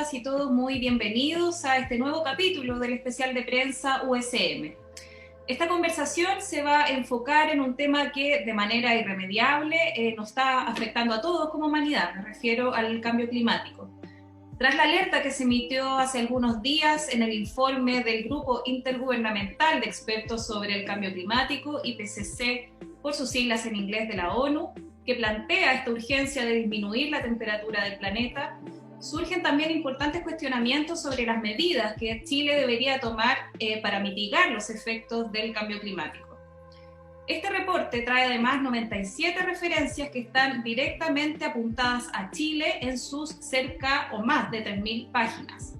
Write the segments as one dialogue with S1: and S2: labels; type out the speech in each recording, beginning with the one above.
S1: todas y todos muy bienvenidos a este nuevo capítulo del especial de prensa USM. Esta conversación se va a enfocar en un tema que de manera irremediable nos está afectando a todos como humanidad, me refiero al cambio climático. Tras la alerta que se emitió hace algunos días en el informe del Grupo Intergubernamental de Expertos sobre el Cambio Climático, IPCC, por sus siglas en inglés de la ONU, que plantea esta urgencia de disminuir la temperatura del planeta, surgen también importantes cuestionamientos sobre las medidas que Chile debería tomar para mitigar los efectos del cambio climático. Este reporte trae además 97 referencias que están directamente apuntadas a Chile en sus cerca o más de 3.000 páginas.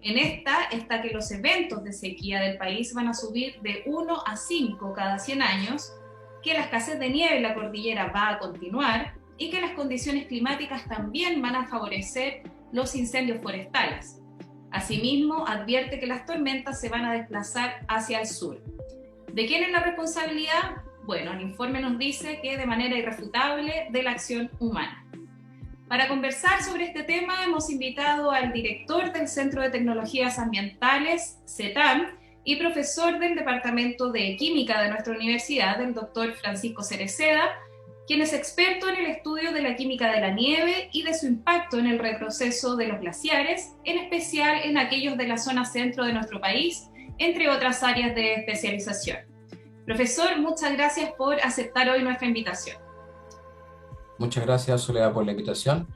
S1: En esta está que los eventos de sequía del país van a subir de 1 a 5 cada 100 años, que la escasez de nieve en la cordillera va a continuar y que las condiciones climáticas también van a favorecer los incendios forestales. Asimismo, advierte que las tormentas se van a desplazar hacia el sur. ¿De quién es la responsabilidad? Bueno, el informe nos dice que de manera irrefutable de la acción humana. Para conversar sobre este tema hemos invitado al director del Centro de Tecnologías Ambientales, CETAM, y profesor del Departamento de Química de nuestra universidad, el doctor Francisco Cereceda, quien es experto en el estudio de la química de la nieve y de su impacto en el retroceso de los glaciares, en especial en aquellos de la zona centro de nuestro país, entre otras áreas de especialización. Profesor, muchas gracias por aceptar hoy nuestra invitación.
S2: Muchas gracias, Soledad, por la invitación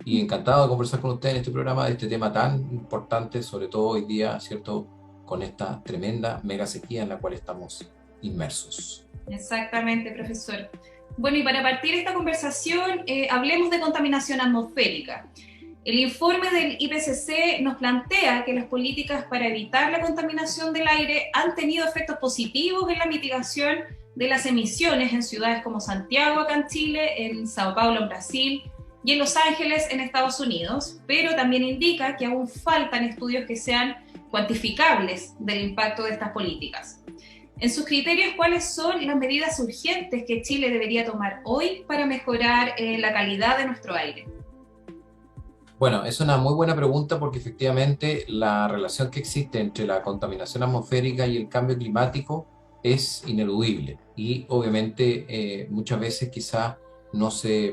S2: y encantado de conversar con usted en este programa de este tema tan importante, sobre todo hoy día, ¿cierto?, con esta tremenda mega sequía en la cual estamos inmersos.
S1: Exactamente, profesor. Bueno, y para partir esta conversación, hablemos de contaminación atmosférica. El informe del IPCC nos plantea que las políticas para evitar la contaminación del aire han tenido efectos positivos en la mitigación de las emisiones en ciudades como Santiago, acá en Chile, en Sao Paulo, en Brasil, y en Los Ángeles, en Estados Unidos, pero también indica que aún faltan estudios que sean cuantificables del impacto de estas políticas. En sus criterios, ¿cuáles son las medidas urgentes que Chile debería tomar hoy para mejorar la calidad de nuestro aire?
S2: Bueno, es una muy buena pregunta porque efectivamente la relación que existe entre la contaminación atmosférica y el cambio climático es ineludible y obviamente muchas veces quizás no se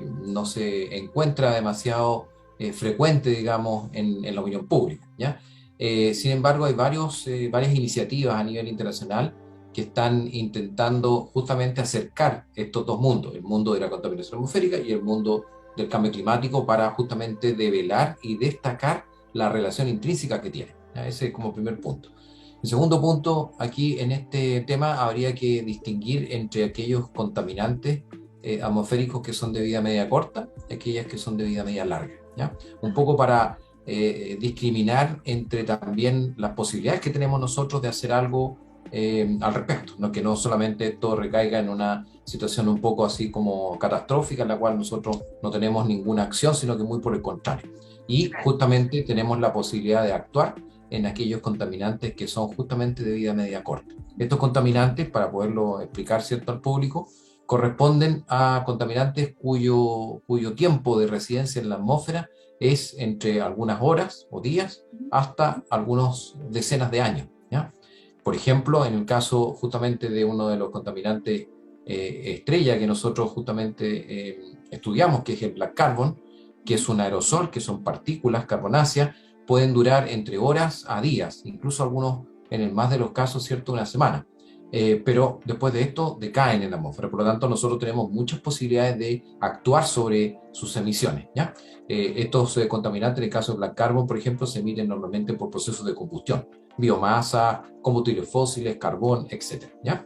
S2: encuentra demasiado frecuente, digamos, en la opinión pública, ¿ya? Sin embargo, hay varias iniciativas a nivel internacional que están intentando justamente acercar estos dos mundos, el mundo de la contaminación atmosférica y el mundo del cambio climático, para justamente develar y destacar la relación intrínseca que tienen. Ese es como primer punto. El segundo punto, aquí en este tema habría que distinguir entre aquellos contaminantes atmosféricos que son de vida media corta y aquellas que son de vida media larga, ¿ya? Un poco para discriminar entre también las posibilidades que tenemos nosotros de hacer algo al respecto, ¿no? Que no solamente todo recaiga en una situación un poco así como catastrófica en la cual nosotros no tenemos ninguna acción, sino que muy por el contrario. Y justamente tenemos la posibilidad de actuar en aquellos contaminantes que son justamente de vida media corta. Estos contaminantes, para poderlo explicar, ¿cierto?, al público, corresponden a contaminantes cuyo tiempo de residencia en la atmósfera es entre algunas horas o días hasta algunos decenas de años, ¿ya? Por ejemplo, en el caso justamente de uno de los contaminantes estrella que nosotros justamente estudiamos, que es el black carbon, que es un aerosol, que son partículas carbonáceas, pueden durar entre horas a días, incluso algunos, en el más de los casos, ¿cierto?, una semana. Pero después de esto decaen en la atmósfera, por lo tanto nosotros tenemos muchas posibilidades de actuar sobre sus emisiones, ¿ya? Estos contaminantes, en el caso de black carbon, por ejemplo, se emiten normalmente por procesos de combustión, biomasa, combustibles fósiles, carbón, etcétera, ¿ya?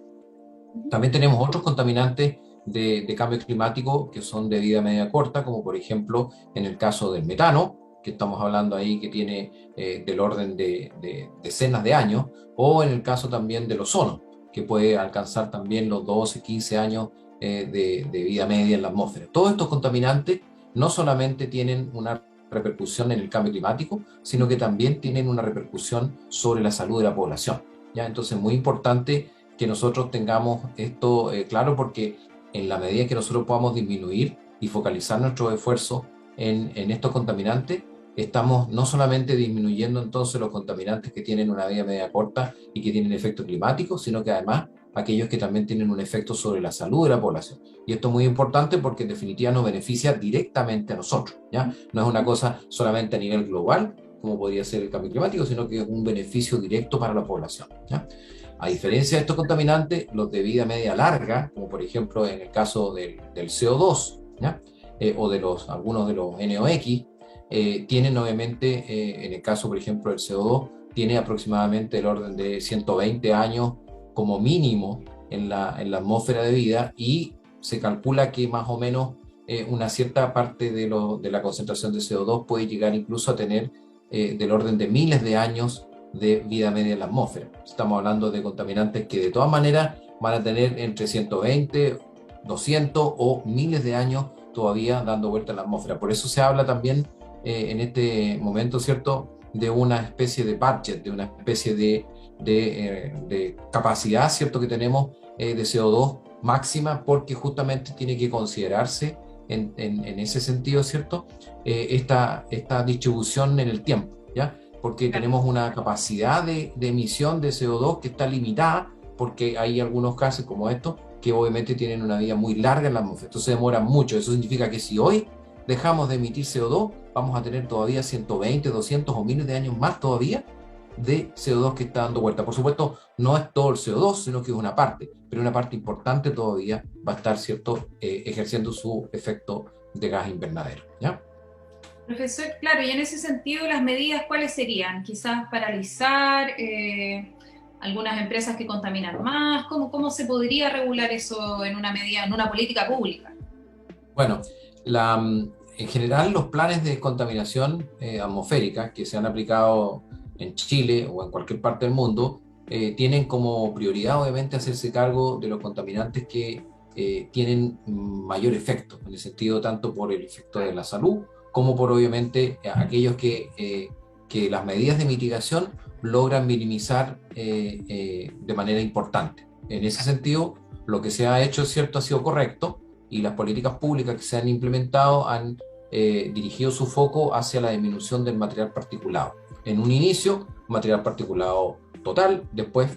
S2: También tenemos otros contaminantes de cambio climático que son de vida media corta, como por ejemplo en el caso del metano, que estamos hablando ahí, que tiene del orden de decenas de años, o en el caso también del ozono, que puede alcanzar también los 12, 15 años de vida media en la atmósfera. Todos estos contaminantes no solamente tienen una repercusión en el cambio climático, sino que también tienen una repercusión sobre la salud de la población, ¿ya? Entonces, muy importante que nosotros tengamos esto claro, porque en la medida que nosotros podamos disminuir y focalizar nuestros esfuerzos en estos contaminantes, estamos no solamente disminuyendo entonces los contaminantes que tienen una vida media corta y que tienen efecto climático, sino que además aquellos que también tienen un efecto sobre la salud de la población. Y esto es muy importante porque en definitiva nos beneficia directamente a nosotros, ¿ya? No es una cosa solamente a nivel global, como podría ser el cambio climático, sino que es un beneficio directo para la población, ¿ya? A diferencia de estos contaminantes, los de vida media larga, como por ejemplo en el caso del CO2, ¿ya? O de algunos de los NOx, tienen obviamente, en el caso por ejemplo del CO2, tiene aproximadamente el orden de 120 años como mínimo en la atmósfera de vida, y se calcula que más o menos una cierta parte de la concentración de CO2 puede llegar incluso a tener del orden de miles de años de vida media en la atmósfera. Estamos hablando de contaminantes que de todas maneras van a tener entre 120, 200 o miles de años todavía dando vuelta en la atmósfera. Por eso se habla también en este momento, ¿cierto?, de una especie de budget, de una especie de capacidad, ¿cierto?, que tenemos de CO2 máxima, porque justamente tiene que considerarse en ese sentido, ¿cierto?, esta distribución en el tiempo, ¿ya? Porque tenemos una capacidad de emisión de CO2 que está limitada, porque hay algunos casos como estos que obviamente tienen una vida muy larga en la atmósfera, entonces demoran mucho. Eso significa que si hoy dejamos de emitir CO2, vamos a tener todavía 120, 200 o miles de años más todavía de CO2 que está dando vuelta. Por supuesto, no es todo el CO2, sino que es una parte, pero una parte importante todavía va a estar, ¿cierto?, ejerciendo su efecto de gas invernadero, ¿ya?
S1: Profesor, claro, y en ese sentido, las medidas, ¿cuáles serían? Quizás paralizar algunas empresas que contaminan más. ¿Cómo se podría regular eso en una medida, en una política pública?
S2: Bueno, en general los planes de descontaminación atmosférica que se han aplicado en Chile o en cualquier parte del mundo tienen como prioridad obviamente hacerse cargo de los contaminantes que tienen mayor efecto, en el sentido tanto por el efecto de la salud como por obviamente aquellos que las medidas de mitigación logran minimizar de manera importante. En ese sentido, lo que se ha hecho, ¿cierto?, ha sido correcto, y las políticas públicas que se han implementado han dirigido su foco hacia la disminución del material particulado. En un inicio, material particulado total, después,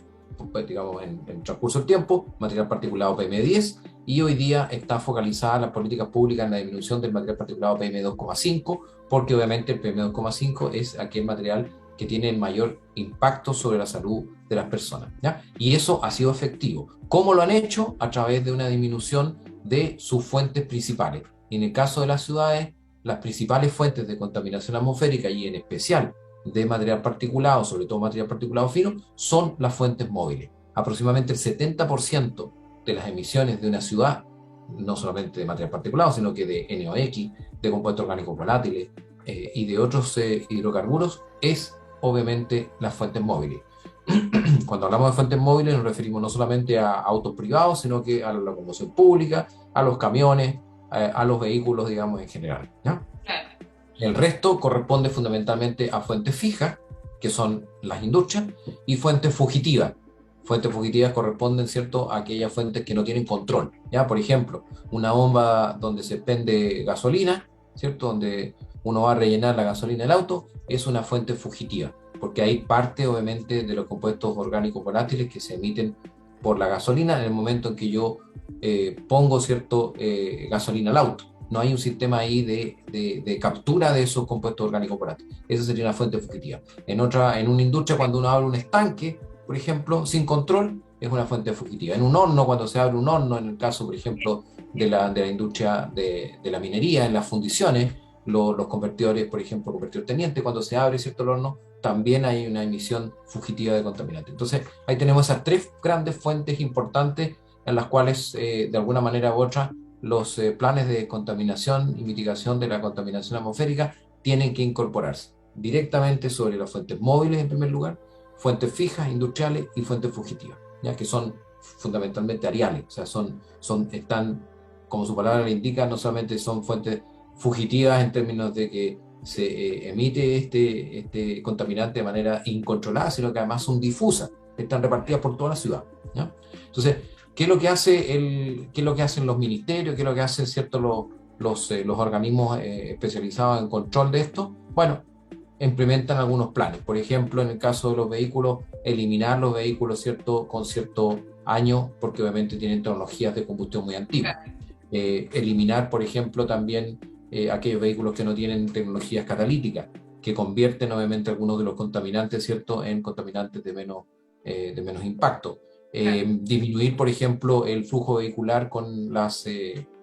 S2: pues, digamos, en transcurso del tiempo, material particulado PM10, y hoy día está focalizada las políticas públicas en la disminución del material particulado PM2,5, porque obviamente el PM2,5 es aquel material que tiene el mayor impacto sobre la salud de las personas, ¿ya? Y eso ha sido efectivo. ¿Cómo lo han hecho? A través de una disminución de sus fuentes principales. Y en el caso de las ciudades, las principales fuentes de contaminación atmosférica, y en especial de material particulado, sobre todo material particulado fino, son las fuentes móviles. Aproximadamente el 70% de las emisiones de una ciudad, no solamente de material particulado, sino que de NOx, de compuestos orgánicos volátiles y de otros hidrocarburos, es obviamente las fuentes móviles. Cuando hablamos de fuentes móviles nos referimos no solamente a autos privados, sino que a la locomoción pública, a los camiones, a los vehículos, digamos, en general, ¿ya?
S1: Claro.
S2: El resto corresponde fundamentalmente a fuentes fijas, que son las industrias, y fuentes fugitivas. Fuentes fugitivas corresponden, ¿cierto?, a aquellas fuentes que no tienen control, ¿ya? Por ejemplo, una bomba donde se expende gasolina, ¿cierto?, donde uno va a rellenar la gasolina del auto, es una fuente fugitiva, porque hay parte, obviamente, de los compuestos orgánicos volátiles que se emiten por la gasolina en el momento en que yo pongo, ¿cierto?, gasolina al auto. No hay un sistema ahí de captura de esos compuestos orgánicos volátiles. Esa sería una fuente fugitiva. En una industria, cuando uno abre un estanque, por ejemplo, sin control, es una fuente fugitiva. En un horno, cuando se abre un horno, en el caso, por ejemplo, de la industria de la minería, en las fundiciones, los convertidores, por ejemplo, convertidor teniente, cuando se abre, ¿cierto?, el horno, también hay una emisión fugitiva de contaminantes. Entonces, ahí tenemos esas tres grandes fuentes importantes en las cuales, de alguna manera u otra, los planes de contaminación y mitigación de la contaminación atmosférica tienen que incorporarse directamente sobre las fuentes móviles, en primer lugar, fuentes fijas, industriales, y fuentes fugitivas, ya que son fundamentalmente areales, o sea, están, como su palabra le indica, no solamente son fuentes fugitivas en términos de que se emite este contaminante de manera incontrolada, sino que además son difusas, están repartidas por toda la ciudad, ¿ya? Entonces, ¿qué es lo que hacen los ministerios? ¿Qué es lo que hacen, cierto, los organismos especializados en control de esto? Bueno, implementan algunos planes. Por ejemplo, en el caso de los vehículos, eliminar los vehículos, ¿cierto?, con cierto año, porque obviamente tienen tecnologías de combustión muy antiguas. Eliminar, por ejemplo, también aquellos vehículos que no tienen tecnologías catalíticas, que convierten obviamente algunos de los contaminantes, ¿cierto?, en contaminantes de menos impacto. Disminuir, por ejemplo, el flujo vehicular con las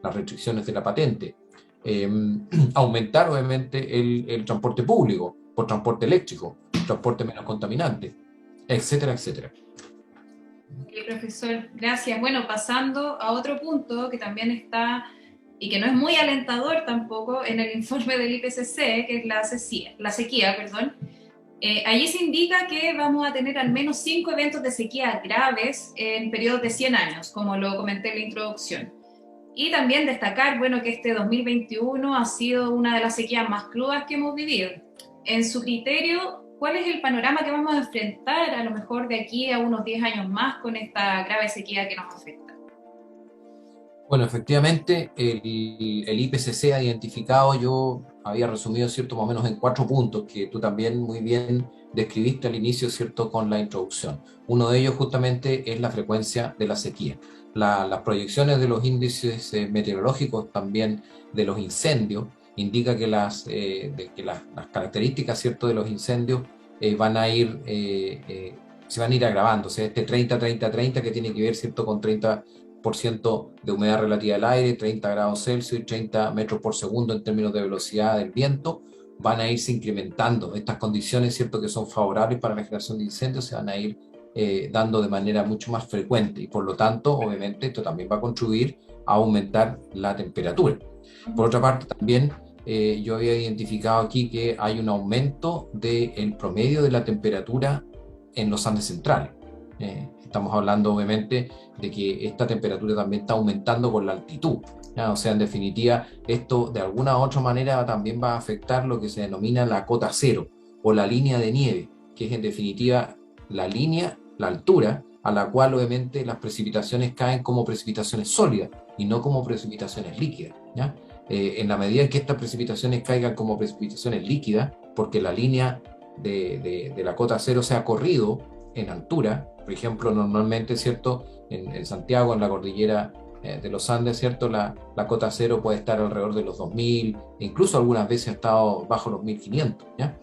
S2: restricciones de la patente. Aumentar, obviamente, el transporte público por transporte eléctrico, transporte menos contaminante, etcétera, etcétera.
S1: Profesor, gracias. Bueno, pasando a otro punto que también está y que no es muy alentador tampoco en el informe del IPCC, que es la sequía, perdón. Allí se indica que vamos a tener al menos 5 eventos de sequía graves en periodos de 100 años, como lo comenté en la introducción. Y también destacar, bueno, que este 2021 ha sido una de las sequías más crudas que hemos vivido. En su criterio, ¿cuál es el panorama que vamos a enfrentar a lo mejor de aquí a unos 10 años más con esta grave sequía que nos afecta?
S2: Bueno, efectivamente, el IPCC ha identificado, yo había resumido, ¿cierto?, más o menos en 4 puntos que tú también muy bien describiste al inicio, ¿cierto?, con la introducción. Uno de ellos justamente es la frecuencia de la sequía. Las proyecciones de los índices meteorológicos, también de los incendios, indica que las características, ¿cierto?, de los incendios van a ir, se van a ir agravando. O sea, este 30-30-30 que tiene que ver, ¿cierto?, con 30% de humedad relativa del aire, 30 grados Celsius y 30 metros por segundo en términos de velocidad del viento, van a irse incrementando. Estas condiciones, ¿cierto?, que son favorables para la generación de incendios, se van a ir dando de manera mucho más frecuente y por lo tanto, obviamente, esto también va a contribuir a aumentar la temperatura. Por otra parte, también yo había identificado aquí que hay un aumento del promedio de la temperatura en los Andes centrales. Estamos hablando, obviamente, de que esta temperatura también está aumentando con la altitud, ¿ya? O sea, en definitiva, esto de alguna u otra manera también va a afectar lo que se denomina la cota cero o la línea de nieve, que es en definitiva la línea, la altura a la cual obviamente las precipitaciones caen como precipitaciones sólidas y no como precipitaciones líquidas, ¿ya? En la medida en que estas precipitaciones caigan como precipitaciones líquidas, porque la línea de la cota cero se ha corrido en altura, por ejemplo, normalmente, ¿cierto?, en Santiago, en la cordillera de los Andes, ¿cierto?, la cota cero puede estar alrededor de los 2000, e incluso algunas veces ha estado bajo los 1500, ¿ya?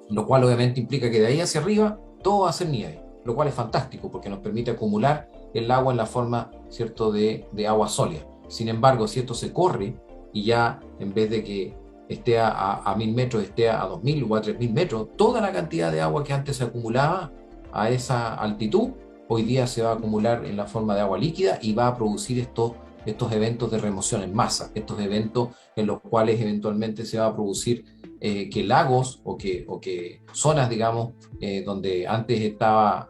S2: Lo cual obviamente implica que de ahí hacia arriba todo va a ser nieve, lo cual es fantástico porque nos permite acumular el agua en la forma, ¿cierto?, de agua sólida. Sin embargo, si esto se corre y ya en vez de que esté a 1000 metros, esté a 2000 o a 3000 metros, toda la cantidad de agua que antes se acumulaba a esa altitud, hoy día se va a acumular en la forma de agua líquida y va a producir estos eventos de remoción en masa, estos eventos en los cuales eventualmente se va a producir que lagos o que zonas, digamos, donde antes estaba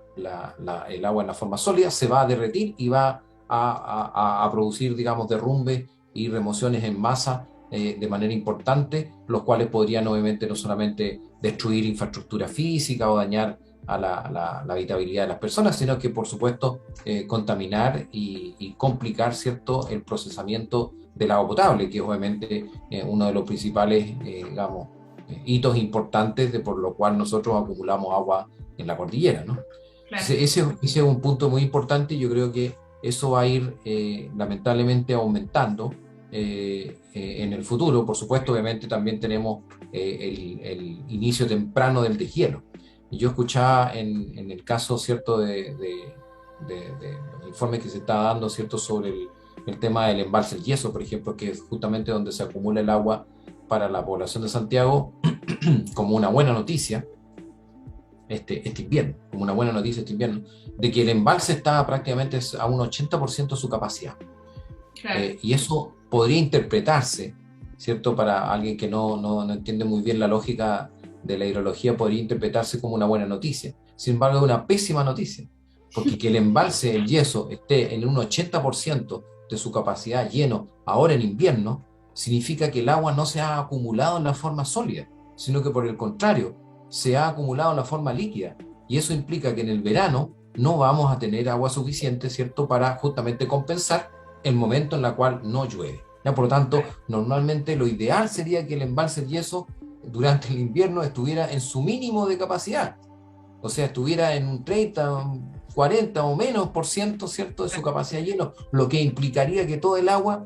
S2: el agua en la forma sólida, se va a derretir y va a producir, digamos, derrumbes y remociones en masa de manera importante, los cuales podrían obviamente no solamente destruir infraestructura física o dañar a la habitabilidad de las personas, sino que por supuesto contaminar y complicar, ¿cierto?, el procesamiento del agua potable, que es obviamente uno de los principales, digamos, hitos importantes por lo cual nosotros acumulamos agua en la cordillera, ¿no?
S1: Claro.
S2: Ese es un punto muy importante y yo creo que eso va a ir lamentablemente aumentando en el futuro. Por supuesto, obviamente también tenemos el inicio temprano del deshielo. Yo escuchaba en el caso, ¿cierto?, de los informes que se está dando, ¿cierto?, sobre el tema del embalse del Yeso, por ejemplo, que es justamente donde se acumula el agua para la población de Santiago, como una buena noticia este invierno, como una buena noticia este invierno, de que el embalse está prácticamente a un 80% de su capacidad. Claro. Y eso podría interpretarse, ¿cierto?, para alguien que no entiende muy bien la lógica de la hidrología, podría interpretarse como una buena noticia. Sin embargo, es una pésima noticia, porque que el embalse, el Yeso, esté en un 80% de su capacidad lleno ahora en invierno, significa que el agua no se ha acumulado en la forma sólida, sino que por el contrario, se ha acumulado en la forma líquida. Y eso implica que en el verano no vamos a tener agua suficiente, ¿cierto?, para justamente compensar el momento en el cual no llueve. ¿Ya? Por lo tanto, normalmente lo ideal sería que el embalse del Yeso durante el invierno estuviera en su mínimo de capacidad, o sea, estuviera en un 30, un 40 o menos por ciento, ¿cierto?, de su capacidad de hielo, lo que implicaría que todo el agua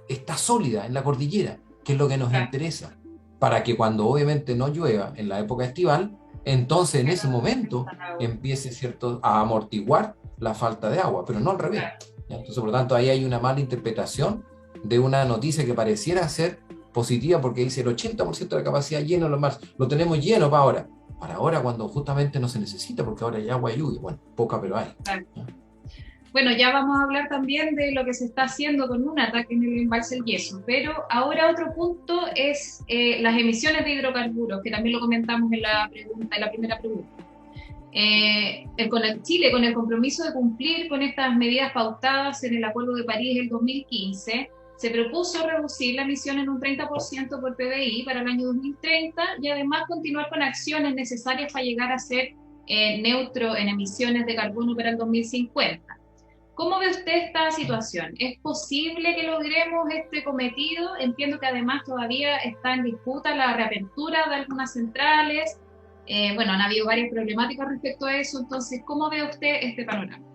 S2: está sólida en la cordillera, que es lo que nos interesa, para que cuando obviamente no llueva en la época estival, entonces en ese momento empiece, ¿cierto?, a amortiguar la falta de agua, pero no al revés. ¿Ya? Entonces, por lo tanto, ahí hay una mala interpretación de una noticia que pareciera ser positiva porque dice el 80% de la capacidad lleno, lo tenemos lleno para ahora cuando justamente no se necesita porque ahora hay agua y lluvia, bueno, poca pero hay. ¿Ya?
S1: Bueno, ya vamos a hablar también de lo que se está haciendo con un ataque en el embalse El Yeso, pero ahora otro punto es las emisiones de hidrocarburos, que también lo comentamos en la primera pregunta. Chile, con el compromiso de cumplir con estas medidas pautadas en el Acuerdo de París del 2015, se propuso reducir la emisión en un 30% por PBI para el año 2030 y además continuar con acciones necesarias para llegar a ser neutro en emisiones de carbono para el 2050. ¿Cómo ve usted esta situación? ¿Es posible que logremos este cometido? Entiendo que además todavía está en disputa la reapertura de algunas centrales. Bueno, han habido varias problemáticas respecto a eso. Entonces, ¿cómo ve usted este panorama?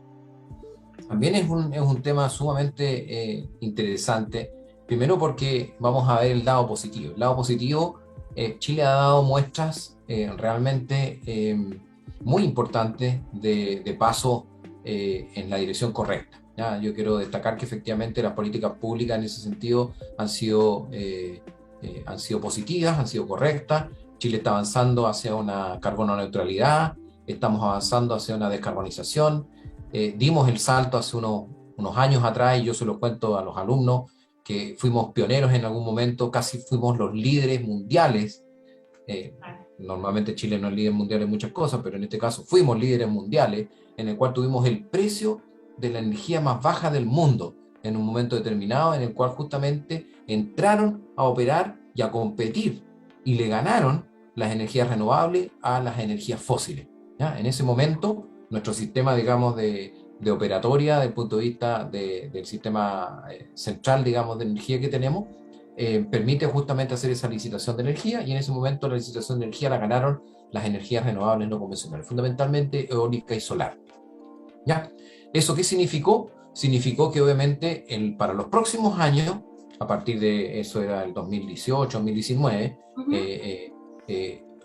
S2: También es un tema sumamente interesante. Primero porque vamos a ver el lado positivo. El lado positivo, Chile ha dado muestras realmente muy importantes de paso en la dirección correcta. ¿Ya? Yo quiero destacar que efectivamente las políticas públicas en ese sentido han sido positivas, han sido correctas. Chile está avanzando hacia una carbono neutralidad, estamos avanzando hacia una descarbonización. Dimos el salto hace unos años atrás, y yo se lo cuento a los alumnos, que fuimos pioneros en algún momento, casi fuimos los líderes mundiales. Normalmente Chile no es líder mundial en muchas cosas, pero en este caso fuimos líderes mundiales, en el cual tuvimos el precio de la energía más baja del mundo, en un momento determinado, en el cual justamente entraron a operar y a competir, y le ganaron las energías renovables a las energías fósiles. ¿Ya? En ese momento, nuestro sistema, digamos, de operatoria, desde el punto de vista del sistema central, digamos, de energía que tenemos, permite justamente hacer esa licitación de energía, y en ese momento la licitación de energía la ganaron las energías renovables no convencionales, fundamentalmente eólica y solar. ¿Ya? ¿Eso qué significó? Significó que obviamente para los próximos años, a partir de eso era el 2018, 2019,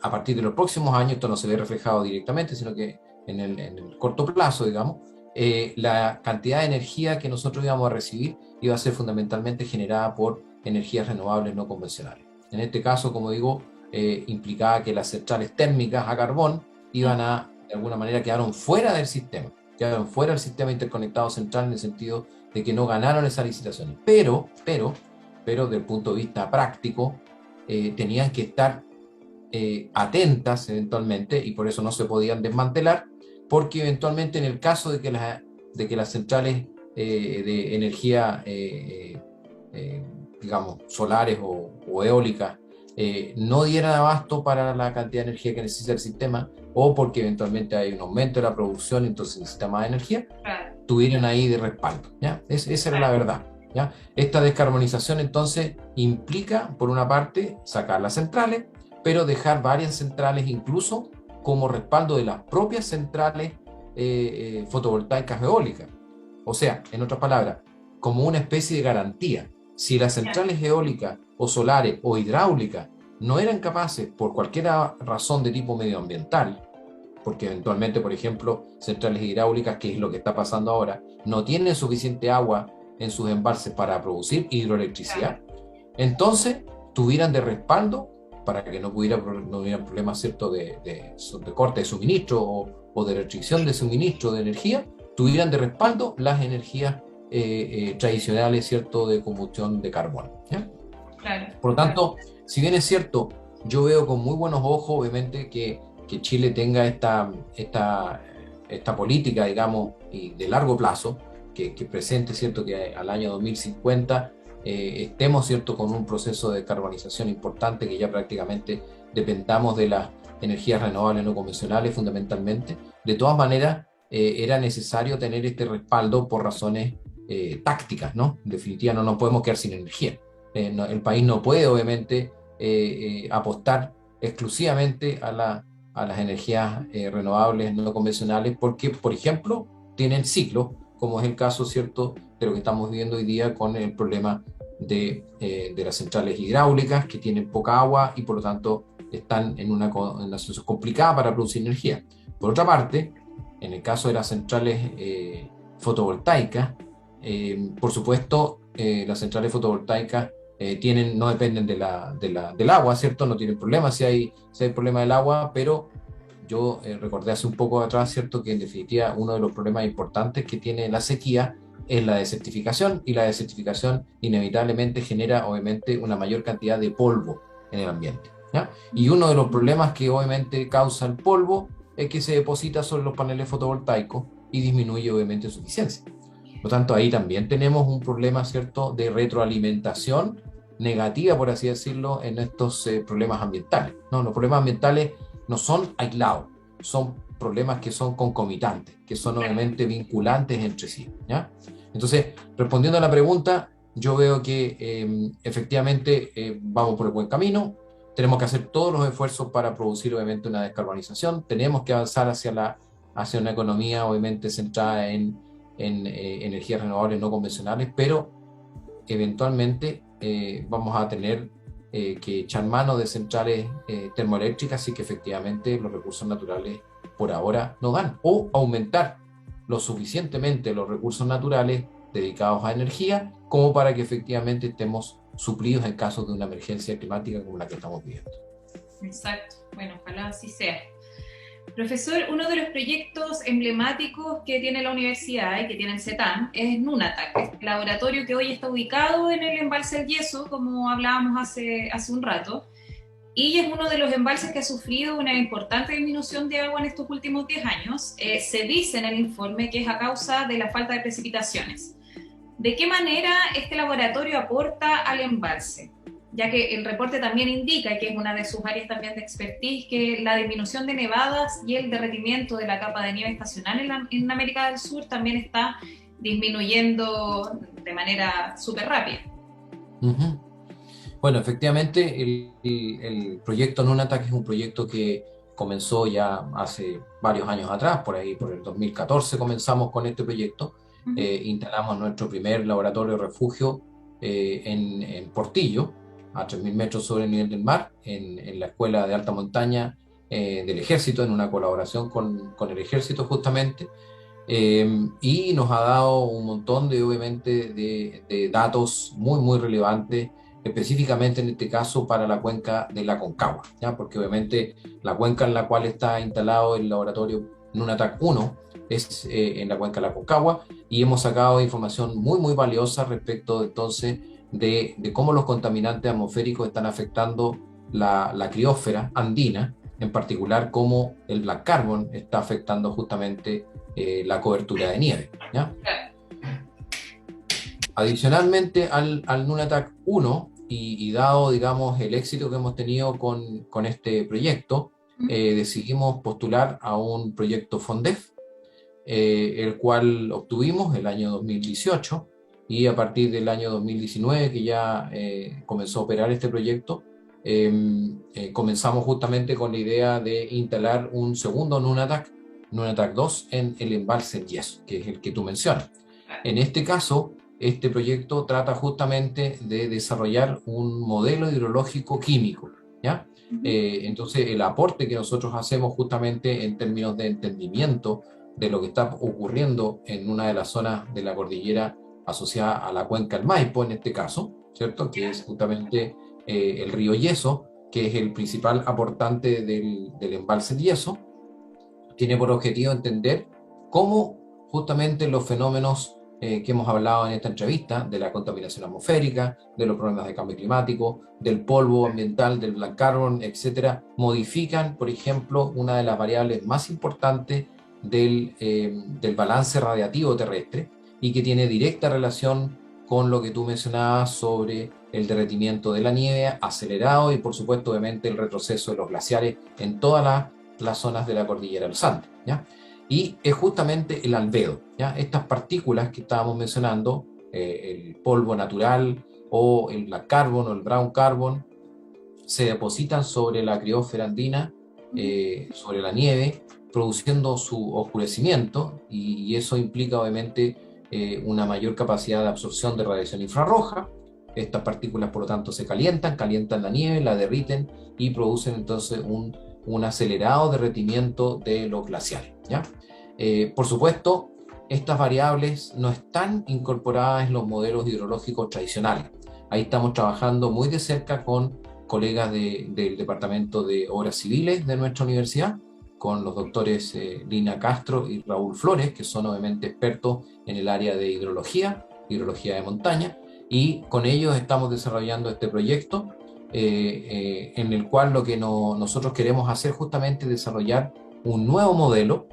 S2: a partir de los próximos años, esto no se ve reflejado directamente, sino que en el corto plazo, digamos, la cantidad de energía que nosotros íbamos a recibir iba a ser fundamentalmente generada por energías renovables no convencionales. En este caso, como digo, implicaba que las centrales térmicas a carbón iban a, de alguna manera, quedaron fuera del sistema interconectado central, en el sentido de que no ganaron esas licitaciones. Pero desde el punto de vista práctico, tenían que estar atentas eventualmente, y por eso no se podían desmantelar, porque eventualmente en el caso de que las centrales de energía digamos, solares o eólicas, no dieran abasto para la cantidad de energía que necesita el sistema, o porque eventualmente hay un aumento de la producción y entonces necesita más energía, tuvieran ahí de respaldo. ¿Ya? Esa era la verdad. ¿Ya? Esta descarbonización entonces implica, por una parte, sacar las centrales, pero dejar varias centrales incluso como respaldo de las propias centrales fotovoltaicas eólicas. O sea, en otras palabras, como una especie de garantía. Si las centrales eólicas o solares o hidráulicas no eran capaces, por cualquier razón de tipo medioambiental, porque eventualmente, por ejemplo, centrales hidráulicas, que es lo que está pasando ahora, no tienen suficiente agua en sus embalses para producir hidroelectricidad, entonces tuvieran de respaldo, para que no hubiera problemas, ¿cierto?, de corte de suministro o de restricción de suministro de energía, tuvieran de respaldo las energías tradicionales, ¿cierto?, de combustión de carbono. ¿Ya? Claro. Por lo tanto, si bien es cierto, yo veo con muy buenos ojos, obviamente, que Chile tenga esta política, digamos, y de largo plazo, que presente, ¿cierto?, que al año 2050 estemos, ¿cierto?, con un proceso de carbonización importante, que ya prácticamente dependamos de las energías renovables no convencionales fundamentalmente. De todas maneras, era necesario tener este respaldo por razones tácticas, ¿no? En definitiva, no nos podemos quedar sin energía. El país no puede, obviamente, apostar exclusivamente a las energías renovables no convencionales, porque, por ejemplo, tienen ciclos, como es el caso, ¿cierto?, de lo que estamos viviendo hoy día con el problema de las centrales hidráulicas, que tienen poca agua y por lo tanto están en una situación complicada para producir energía. Por otra parte, en el caso de las centrales fotovoltaicas, por supuesto, las centrales fotovoltaicas no dependen del agua, ¿cierto? No tienen problema si hay problema del agua, pero yo recordé hace un poco atrás, ¿cierto?, que en definitiva uno de los problemas importantes que tiene la sequía es la desertificación, y la desertificación inevitablemente genera obviamente una mayor cantidad de polvo en el ambiente, ¿ya? Y uno de los problemas que obviamente causa el polvo es que se deposita sobre los paneles fotovoltaicos y disminuye obviamente su eficiencia. Por lo tanto, ahí también tenemos un problema, ¿cierto?, de retroalimentación negativa, por así decirlo, en estos problemas ambientales, ¿no? Los problemas ambientales no son aislados, son problemas que son concomitantes, que son obviamente vinculantes entre sí, ¿ya? Entonces, respondiendo a la pregunta, yo veo que efectivamente vamos por el buen camino, tenemos que hacer todos los esfuerzos para producir obviamente una descarbonización, tenemos que avanzar hacia una economía obviamente centrada en energías renovables no convencionales, pero eventualmente vamos a tener que echar mano de centrales termoeléctricas y que efectivamente los recursos naturales por ahora no dan, o aumentar lo suficientemente los recursos naturales dedicados a energía como para que efectivamente estemos suplidos en caso de una emergencia climática como la que estamos viviendo.
S1: Exacto, bueno, ojalá así sea. Profesor, uno de los proyectos emblemáticos que tiene la universidad y que tiene el CETAM es Nunatak, el laboratorio que hoy está ubicado en el embalse del Yeso, como hablábamos hace un rato, y es uno de los embalses que ha sufrido una importante disminución de agua en estos últimos 10 años. Se dice en el informe que es a causa de la falta de precipitaciones. ¿De qué manera este laboratorio aporta al embalse? Ya que el reporte también indica, que es una de sus áreas también de expertise, que la disminución de nevadas y el derretimiento de la capa de nieve estacional en América del Sur también está disminuyendo de manera súper rápida.
S2: Uh-huh. Bueno, efectivamente el proyecto Nunatak es un proyecto que comenzó ya hace varios años atrás, por ahí por el 2014 comenzamos con este proyecto. Instalamos nuestro primer laboratorio de refugio en Portillo, a 3.000 metros sobre el nivel del mar, en la Escuela de Alta Montaña del Ejército, en una colaboración con el Ejército justamente, y nos ha dado un montón de, obviamente, de datos muy, muy relevantes, específicamente en este caso para la cuenca de la Concagua, ¿ya? Porque obviamente la cuenca en la cual está instalado el laboratorio Nunatak 1 es en la cuenca de la Concagua, y hemos sacado información muy, muy valiosa respecto entonces de cómo los contaminantes atmosféricos están afectando la criósfera andina, en particular cómo el black carbon está afectando justamente la cobertura de nieve, ¿ya? Adicionalmente al Nunatak 1, y dado, digamos, el éxito que hemos tenido con este proyecto, decidimos postular a un proyecto FONDEF, el cual obtuvimos el año 2018, y a partir del año 2019, que ya comenzó a operar este proyecto, comenzamos justamente con la idea de instalar un segundo Nunatak 2, en el embalse Yeso, que es el que tú mencionas. En este caso, este proyecto trata justamente de desarrollar un modelo hidrológico químico, ¿ya? Entonces, el aporte que nosotros hacemos justamente en términos de entendimiento de lo que está ocurriendo en una de las zonas de la cordillera asociada a la cuenca del Maipo, en este caso, ¿cierto?, que es justamente el río Yeso, que es el principal aportante del embalse Yeso, tiene por objetivo entender cómo justamente los fenómenos que hemos hablado en esta entrevista, de la contaminación atmosférica, de los problemas de cambio climático, del polvo ambiental, del black carbon, etcétera, modifican, por ejemplo, una de las variables más importantes del balance radiativo terrestre, y que tiene directa relación con lo que tú mencionabas sobre el derretimiento de la nieve acelerado y, por supuesto, obviamente, el retroceso de los glaciares en todas las zonas de la cordillera de los Andes, ¿ya? Y es justamente el albedo, ¿ya? Estas partículas que estábamos mencionando, el polvo natural o el black carbon o el brown carbon, se depositan sobre la criósfera andina, sobre la nieve, produciendo su oscurecimiento, y eso implica obviamente una mayor capacidad de absorción de radiación infrarroja. Estas partículas, por lo tanto, se calientan la nieve, la derriten y producen entonces un acelerado derretimiento de los glaciares, ¿ya? Por supuesto, estas variables no están incorporadas en los modelos hidrológicos tradicionales. Ahí estamos trabajando muy de cerca con colegas del Departamento de Obras Civiles de nuestra universidad, con los doctores Lina Castro y Raúl Flores, que son obviamente expertos en el área de hidrología de montaña, y con ellos estamos desarrollando este proyecto en el cual lo que nosotros queremos hacer justamente es desarrollar un nuevo modelo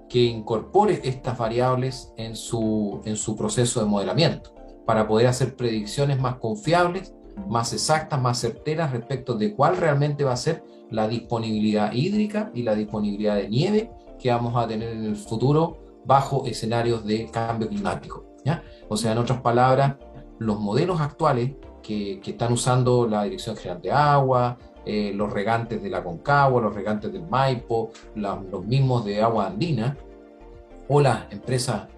S2: que incorpore estas variables en su proceso de modelamiento, para poder hacer predicciones más confiables, más exactas, más certeras respecto de cuál realmente va a ser la disponibilidad hídrica y la disponibilidad de nieve que vamos a tener en el futuro bajo escenarios de cambio climático, ¿ya? O sea, en otras palabras, los modelos actuales que están usando la Dirección General de Agua, los regantes de la Aconcagua, los regantes del Maipo, los mismos de Agua Andina, o las empresas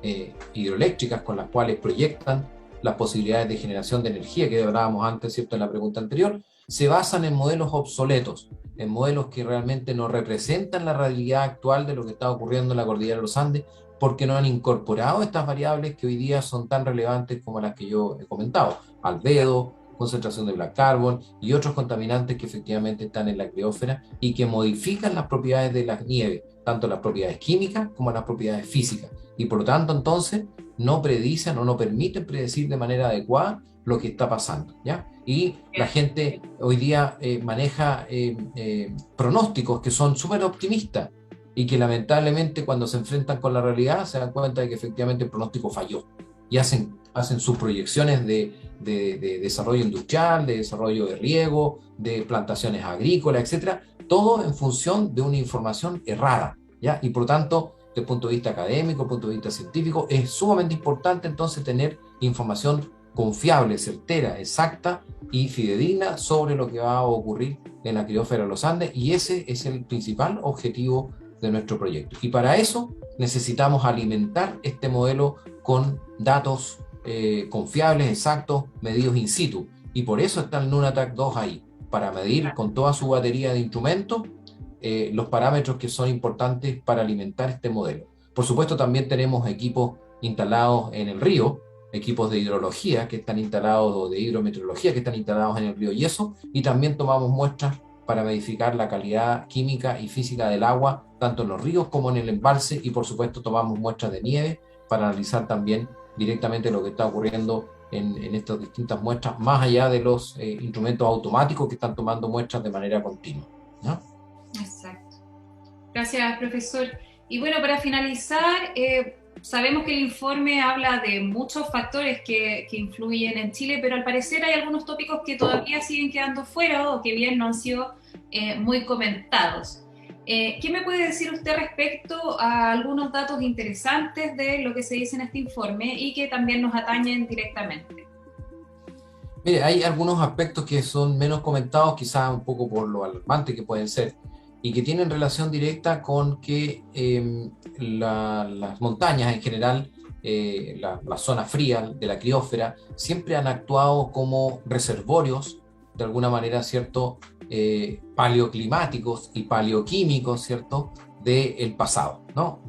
S2: hidroeléctricas con las cuales proyectan las posibilidades de generación de energía que hablábamos antes, ¿cierto?, en la pregunta anterior, se basan en modelos obsoletos, en modelos que realmente no representan la realidad actual de lo que está ocurriendo en la cordillera de los Andes, porque no han incorporado estas variables que hoy día son tan relevantes como las que yo he comentado: albedo, concentración de black carbon y otros contaminantes que efectivamente están en la criósfera y que modifican las propiedades de la nieve, tanto las propiedades químicas como las propiedades físicas, y por lo tanto entonces no predicen o no permiten predecir de manera adecuada lo que está pasando, ¿ya? Y la gente hoy día maneja pronósticos que son súper optimistas y que lamentablemente cuando se enfrentan con la realidad se dan cuenta de que efectivamente el pronóstico falló, y hacen sus proyecciones de desarrollo industrial, de desarrollo de riego, de plantaciones agrícolas, etcétera, todo en función de una información errada, ¿ya? Y por lo tanto, desde el punto de vista académico, desde el punto de vista científico, es sumamente importante entonces tener información confiable, certera, exacta y fidedigna sobre lo que va a ocurrir en la criósfera de los Andes, y ese es el principal objetivo de nuestro proyecto. Y para eso necesitamos alimentar este modelo con datos confiables, exactos, medidos in situ. Y por eso está el Nunatak 2 ahí, para medir con toda su batería de instrumentos los parámetros que son importantes para alimentar este modelo. Por supuesto, también tenemos equipos instalados en el río, equipos de hidrología que están instalados, o de hidrometeorología que están instalados en el río Yeso, y también tomamos muestras para verificar la calidad química y física del agua, tanto en los ríos como en el embalse, y por supuesto tomamos muestras de nieve para analizar también directamente lo que está ocurriendo en estas distintas muestras, más allá de los instrumentos automáticos que están tomando muestras de manera continua, ¿no?
S1: Exacto. Gracias, profesor. Y bueno, para finalizar, sabemos que el informe habla de muchos factores que influyen en Chile, pero al parecer hay algunos tópicos que todavía siguen quedando fuera o que bien no han sido muy comentados. ¿Qué me puede decir usted respecto a algunos datos interesantes de lo que se dice en este informe y que también nos atañen directamente?
S2: Mire, hay algunos aspectos que son menos comentados, quizás un poco por lo alarmante que pueden ser, y que tienen relación directa con que las montañas en general, la zona fría de la criósfera, siempre han actuado como reservorios, de alguna manera, ¿cierto?, paleoclimáticos y paleoquímicos, ¿cierto?, del pasado, ¿no?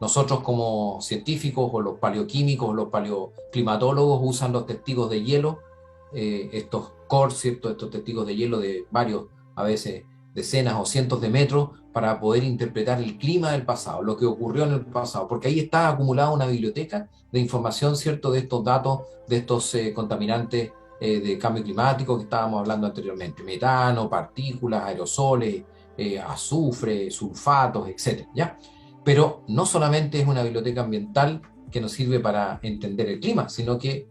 S2: Nosotros como científicos, o los paleoquímicos, o los paleoclimatólogos, usan los testigos de hielo, estos cores, ¿cierto?, estos testigos de hielo de varios, a veces decenas o cientos de metros, para poder interpretar el clima del pasado, lo que ocurrió en el pasado, porque ahí está acumulada una biblioteca de información, ¿cierto?, de estos datos, de estos contaminantes de cambio climático que estábamos hablando anteriormente: metano, partículas, aerosoles, azufre, sulfatos, etcétera, ¿ya? Pero no solamente es una biblioteca ambiental que nos sirve para entender el clima, sino que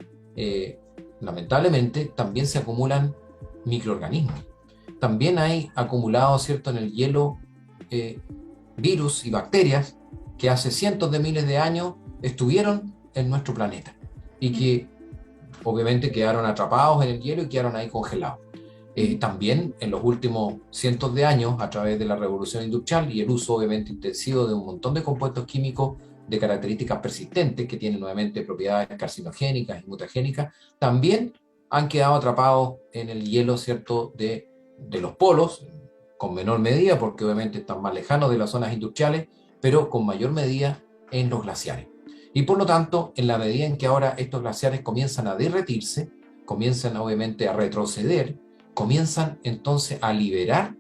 S2: lamentablemente también se acumulan microorganismos. También hay acumulados, ¿cierto?, en el hielo virus y bacterias que hace cientos de miles de años estuvieron en nuestro planeta y que obviamente quedaron atrapados en el hielo y quedaron ahí congelados. También en los últimos cientos de años, a través de la revolución industrial y el uso obviamente intensivo de un montón de compuestos químicos de características persistentes que tienen nuevamente propiedades carcinogénicas y mutagénicas, también han quedado atrapados en el hielo, ¿cierto?, de los polos, con menor medida, porque obviamente están más lejanos de las zonas industriales, pero con mayor medida en los glaciares. Y por lo tanto, en la medida en que ahora estos glaciares comienzan a derretirse, comienzan obviamente a retroceder, comienzan entonces a liberar,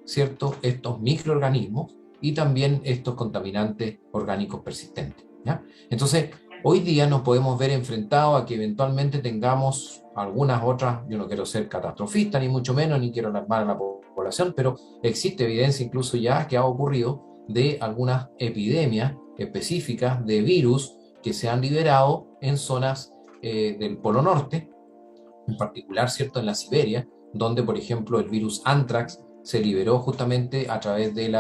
S2: ¿cierto?, estos microorganismos y también estos contaminantes orgánicos persistentes, ¿ya? Entonces, hoy día nos podemos ver enfrentados a que eventualmente tengamos algunas otras, yo no quiero ser catastrofista ni mucho menos, ni quiero alarmar a la población, pero existe evidencia incluso ya que ha ocurrido de algunas epidemias específicas de virus que se han liberado en zonas del Polo Norte, en particular, ¿cierto?, en la Siberia, donde, por ejemplo, el virus anthrax se liberó justamente a través del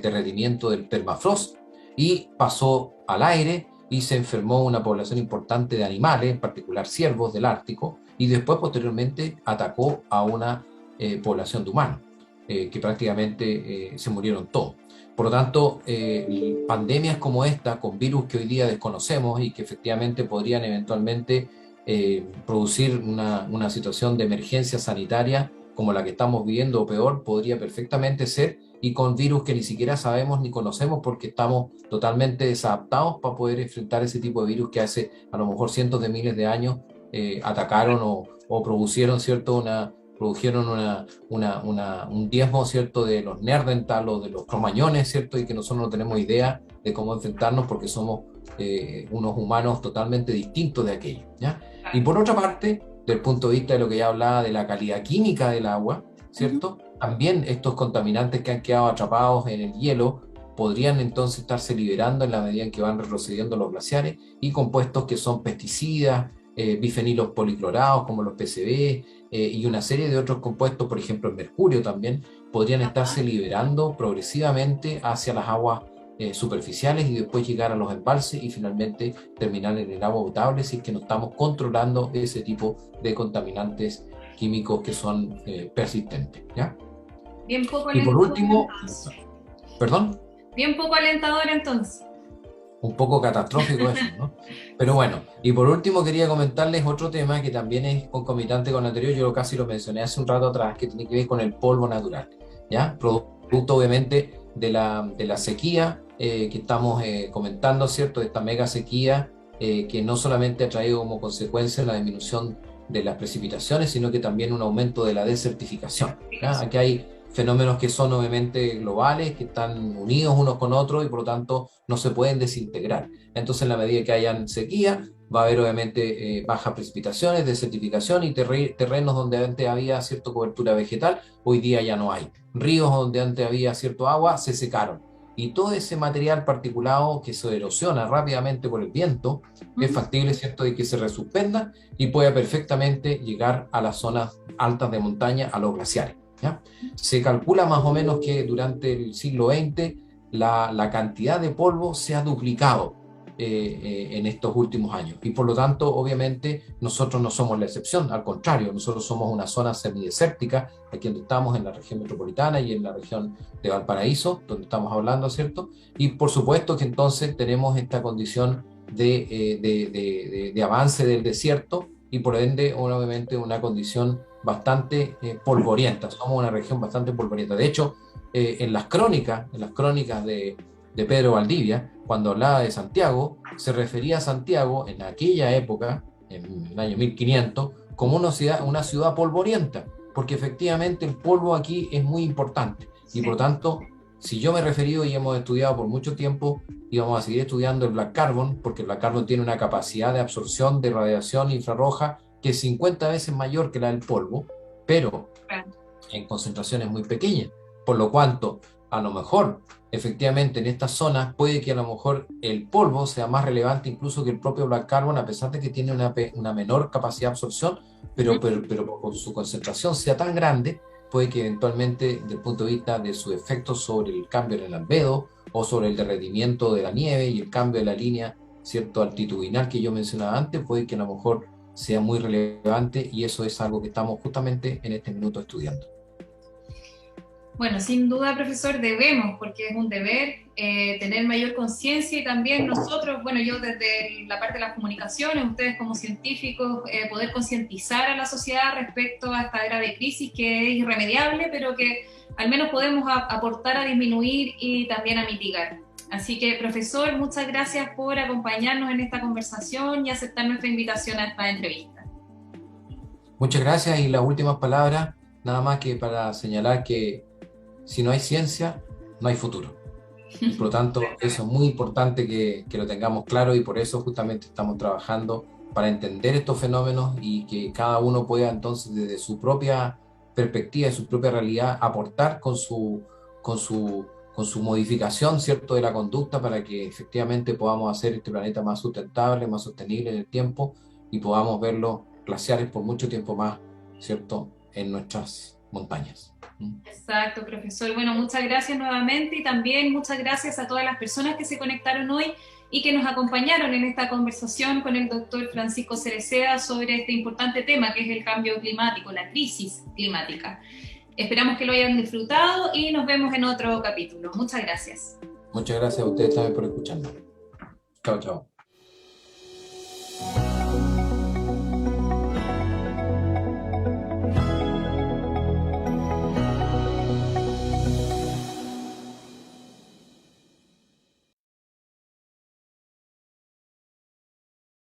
S2: derretimiento del permafrost y pasó al aire y se enfermó una población importante de animales, en particular ciervos del Ártico, y después posteriormente atacó a una población de humanos, que prácticamente se murieron todos. Por lo tanto, pandemias como esta, con virus que hoy día desconocemos y que efectivamente podrían eventualmente producir una situación de emergencia sanitaria como la que estamos viviendo o peor, podría perfectamente ser, y con virus que ni siquiera sabemos ni conocemos porque estamos totalmente desadaptados para poder enfrentar ese tipo de virus que hace a lo mejor cientos de miles de años atacaron o producieron, ¿cierto?, produjeron un diezmo, ¿cierto?, de los Neandertal o de los cromañones, ¿cierto?, y que nosotros no tenemos idea de cómo enfrentarnos porque somos unos humanos totalmente distintos de aquellos, ¿ya? Y por otra parte, desde el punto de vista de lo que ya hablaba de la calidad química del agua, ¿cierto? También estos contaminantes que han quedado atrapados en el hielo podrían entonces estarse liberando en la medida en que van retrocediendo los glaciares, y compuestos que son pesticidas, bifenilos policlorados como los PCB, y una serie de otros compuestos, por ejemplo el mercurio también, podrían estarse liberando progresivamente hacia las aguas superficiales y después llegar a los embalses y finalmente terminar en el agua potable si es que no estamos controlando ese tipo de contaminantes químicos que son persistentes, ¿ya?
S1: Bien poco
S2: Y por
S1: alentador
S2: último,
S1: entonces.
S2: perdón,
S1: Bien poco alentador entonces.
S2: un poco catastrófico eso, ¿no? Pero bueno, y por último quería comentarles otro tema que también es concomitante con el anterior, yo casi lo mencioné hace un rato atrás, que tiene que ver con el polvo natural, ¿ya? Producto obviamente de la sequía que estamos comentando, ¿cierto? De esta mega sequía que no solamente ha traído como consecuencia la disminución de las precipitaciones, sino que también un aumento de la desertificación, ¿ya? Aquí hay fenómenos que son obviamente globales, que están unidos unos con otros y por lo tanto no se pueden desintegrar. Entonces, en la medida que hayan sequía, va a haber obviamente bajas precipitaciones, desertificación y terrenos donde antes había cierta cobertura vegetal, hoy día ya no hay. Ríos donde antes había cierto agua, se secaron. Y todo ese material particulado que se erosiona rápidamente por el viento, es factible, ¿cierto?, de que se resuspenda y pueda perfectamente llegar a las zonas altas de montaña, a los glaciares, ¿ya? Se calcula más o menos que durante el siglo XX la cantidad de polvo se ha duplicado en estos últimos años y por lo tanto obviamente nosotros no somos la excepción, al contrario, nosotros somos una zona semidesértica, aquí donde estamos en la región metropolitana y en la región de Valparaíso, donde estamos hablando, ¿cierto? Y por supuesto que entonces tenemos esta condición de avance del desierto y por ende obviamente una condición bastante polvorienta, somos una región bastante polvorienta. De hecho, en las crónicas de Pedro Valdivia, cuando hablaba de Santiago, se refería a Santiago en aquella época, en el año 1500, como una ciudad polvorienta, porque efectivamente el polvo aquí es muy importante y por tanto, si yo me he referido y hemos estudiado por mucho tiempo y vamos a seguir estudiando el black carbon, porque el black carbon tiene una capacidad de absorción de radiación infrarroja que es 50 veces mayor que la del polvo, pero en concentraciones muy pequeñas, por lo cuanto a lo mejor efectivamente en estas zonas puede que a lo mejor el polvo sea más relevante incluso que el propio black carbon, a pesar de que tiene una menor capacidad de absorción, pero por su concentración sea tan grande, puede que eventualmente desde el punto de vista de su efecto sobre el cambio en el albedo o sobre el derretimiento de la nieve y el cambio de la línea, cierto, altitudinal que yo mencionaba antes, puede que a lo mejor sea muy relevante, y eso es algo que estamos justamente en este minuto estudiando.
S1: Bueno, sin duda, profesor, debemos, porque es un deber, tener mayor conciencia, y también nosotros, bueno, yo desde la parte de las comunicaciones, ustedes como científicos, poder concientizar a la sociedad respecto a esta era de crisis que es irremediable, pero que al menos podemos aportar a disminuir y también a mitigar. Así que, profesor, muchas gracias por acompañarnos en esta conversación y aceptar nuestra invitación a esta entrevista.
S2: Muchas gracias, y las últimas palabras, nada más que para señalar que si no hay ciencia, no hay futuro. Y por lo tanto, eso es muy importante que lo tengamos claro, y por eso justamente estamos trabajando para entender estos fenómenos y que cada uno pueda entonces desde su propia perspectiva, su propia realidad, aportar con su modificación, ¿cierto?, de la conducta, para que efectivamente podamos hacer este planeta más sustentable, más sostenible en el tiempo, y podamos ver los glaciares por mucho tiempo más, ¿cierto?, en nuestras montañas.
S1: Exacto, profesor. Bueno, muchas gracias nuevamente, y también muchas gracias a todas las personas que se conectaron hoy y que nos acompañaron en esta conversación con el doctor Francisco Cereceda sobre este importante tema que es el cambio climático, la crisis climática. Esperamos que lo hayan disfrutado y nos vemos en otro capítulo. Muchas gracias.
S2: Muchas gracias a ustedes también por escucharnos. Chao, chao.